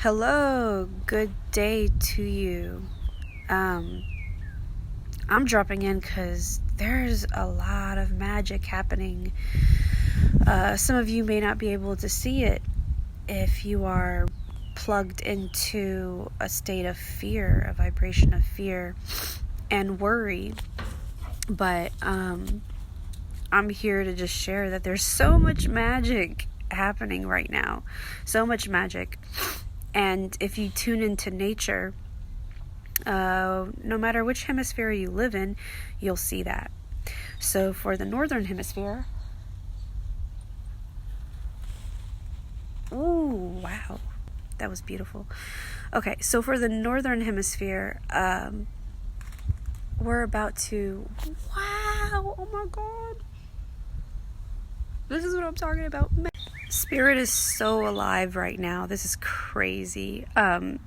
Hello, good day to you. I'm dropping in because there's a lot of magic happening. Some of you may not be able to see it if you are plugged into a state of fear, a vibration of fear and worry. But I'm here to just share that there's so much magic happening right now. So much magic. And if you tune into nature, no matter which hemisphere you live in, you'll see that. So for the northern hemisphere, ooh, wow, that was beautiful. Okay, so for the northern hemisphere, we're about to, wow, oh my God. This is what I'm talking about. Spirit is so alive right now. This is crazy. I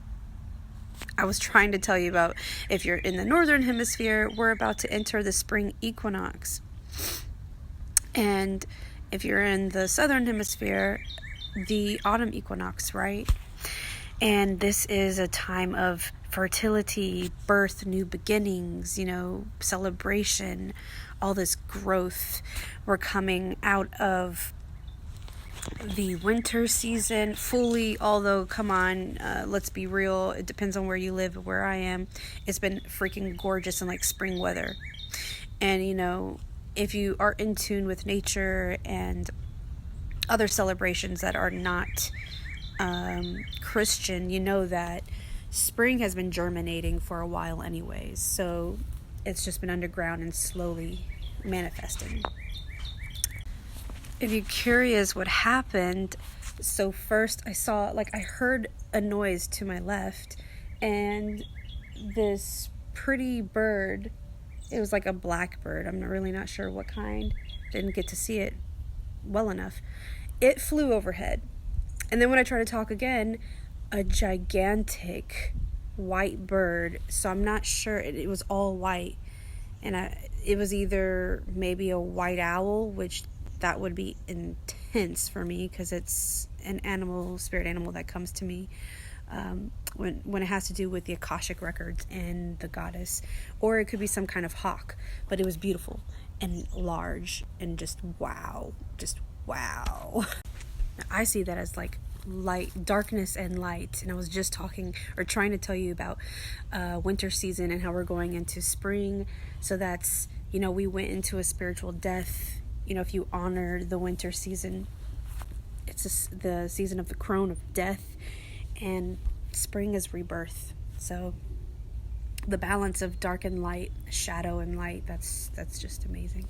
was trying to tell you about, if you're in the northern hemisphere, we're about to enter the spring equinox. And if you're in the southern hemisphere, the autumn equinox, right? And this is a time of fertility, birth, new beginnings, celebration, all this growth. We're coming out of the winter season fully, although come on, let's be real, it depends on where you live. Where I am, it's been freaking gorgeous and like spring weather. And if you are in tune with nature and other celebrations that are not Christian, you know that spring has been germinating for a while anyways, so it's just been underground and slowly manifesting. If you're curious what happened, so first I heard a noise to my left, and this pretty bird, it was like a black bird, I'm really not sure what kind, didn't get to see it well enough, it flew overhead. And then when I tried to talk again, a gigantic white bird, so I'm not sure, it was all white, and it was either maybe a white owl, which that would be intense for me because it's an spirit animal that comes to me when it has to do with the Akashic records and the goddess, or it could be some kind of hawk. But it was beautiful and large and just wow. I see that as like light, darkness and light. And I was just trying to tell you about winter season and how we're going into spring. So that's, we went into a spiritual death. If you honor the winter season, it's the season of the crone of death, and spring is rebirth. So the balance of dark and light, shadow and light, that's just amazing.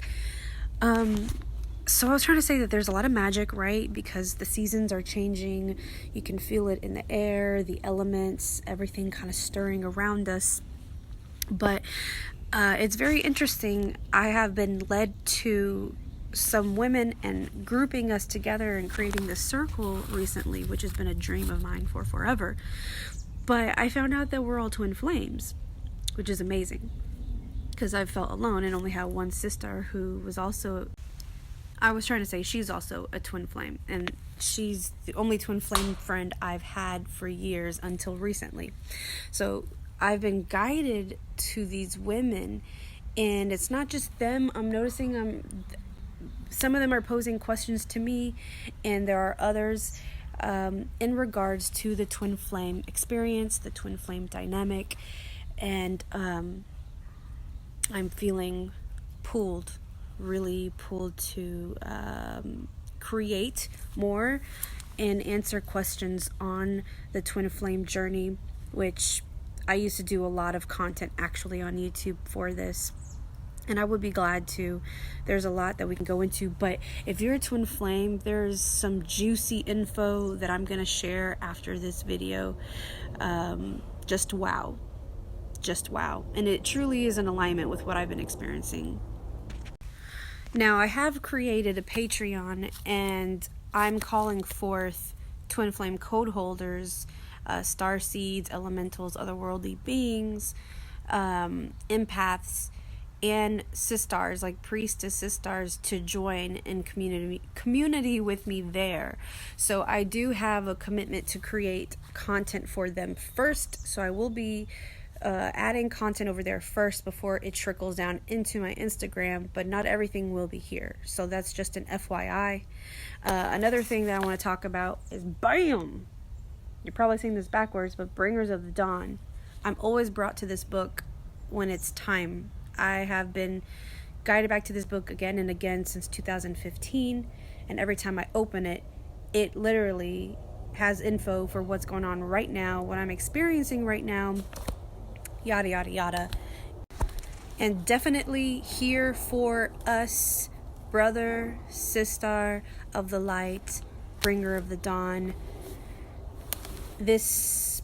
So I was trying to say that there's a lot of magic, right? Because the seasons are changing. You can feel it in the air, the elements, everything kind of stirring around us. But it's very interesting. I have been led to some women and grouping us together and creating this circle recently, which has been a dream of mine for forever. But I found out that we're all twin flames, which is amazing because I felt alone and only had one sister who was also, I was trying to say she's also a twin flame, and she's the only twin flame friend I've had for years until recently. So I've been guided to these women, and it's not just them. I'm noticing some of them are posing questions to me, and there are others in regards to the twin flame experience, the twin flame dynamic, and I'm feeling really pulled to create more and answer questions on the twin flame journey, which I used to do a lot of content actually on YouTube for this. And I would be glad to. There's a lot that we can go into. But if you're a twin flame, there's some juicy info that I'm going to share after this video. Just wow. And it truly is in alignment with what I've been experiencing. Now, I have created a Patreon, and I'm calling forth twin flame code holders, starseeds, elementals, otherworldly beings, empaths, and sisters, like priestess sisters, to join in community with me there. So I do have a commitment to create content for them first. So I will be adding content over there first before it trickles down into my Instagram, but not everything will be here. So that's just an FYI. Another thing that I want to talk about is BAM! You're probably saying this backwards, but Bringers of the Dawn. I'm always brought to this book when it's time. I have been guided back to this book again and again since 2015, and every time I open it, it literally has info for what's going on right now, what I'm experiencing right now, yada yada yada. And definitely here for us, brother, sister of the light, bringer of the dawn. This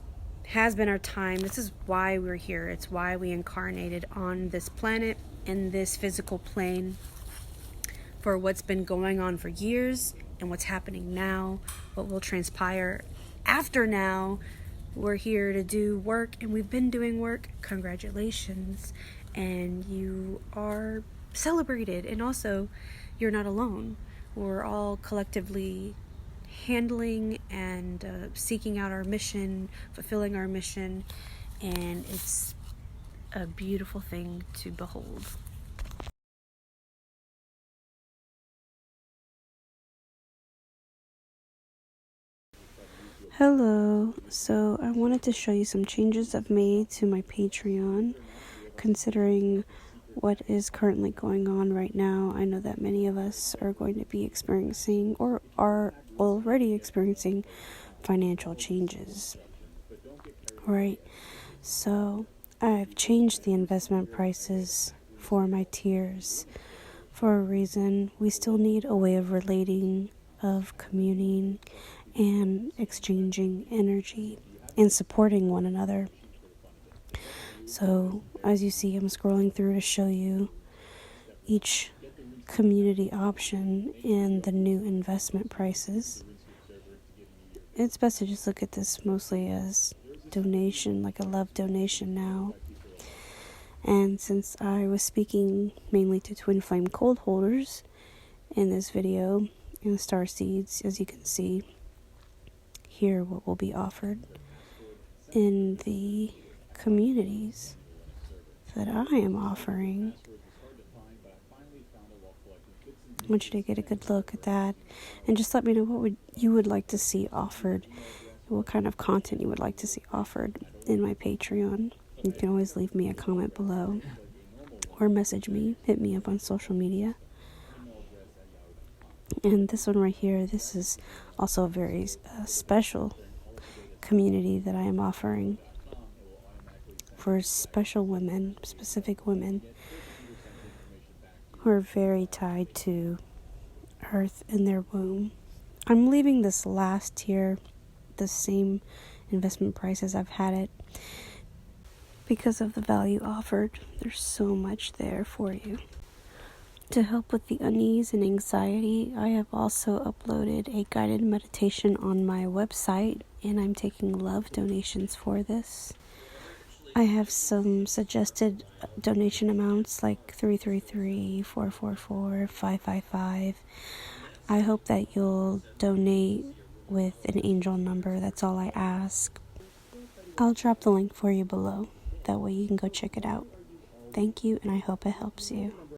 has been our time. This is why we're here. It's why we incarnated on this planet, in this physical plane, for what's been going on for years and what's happening now, what will transpire after now. We're here to do work, and we've been doing work. Congratulations. And you are celebrated. And also, you're not alone. We're all collectively handling and seeking out our mission, fulfilling our mission, and it's a beautiful thing to behold. Hello, so I wanted to show you some changes I've made to my Patreon, considering what is currently going on right now. I know that many of us are going to be experiencing or are already experiencing financial changes, right? So I've changed the investment prices for my tiers for a reason. We still need a way of relating, of communing, and exchanging energy and supporting one another. So as you see, I'm scrolling through to show you each community option and the new investment prices. It's best to just look at this mostly as donation, like a love donation now. And since I was speaking mainly to twin flame cold holders in this video, and star seeds, as you can see here, what will be offered in the communities that I am offering. I want you to get a good look at that, and just let me know what you would like to see offered, what kind of content you would like to see offered in my Patreon. You can always leave me a comment below or message me, hit me up on social media. And this one right here, this is also a very special community that I am offering for special women, specific women who are very tied to earth in their womb. I'm leaving this last tier the same investment price as I've had it because of the value offered. There's so much there for you. To help with the unease and anxiety, I have also uploaded a guided meditation on my website, and I'm taking love donations for this. I have some suggested donation amounts like 333, 444, 555. I hope that you'll donate with an angel number. That's all I ask. I'll drop the link for you below. That way you can go check it out. Thank you, and I hope it helps you.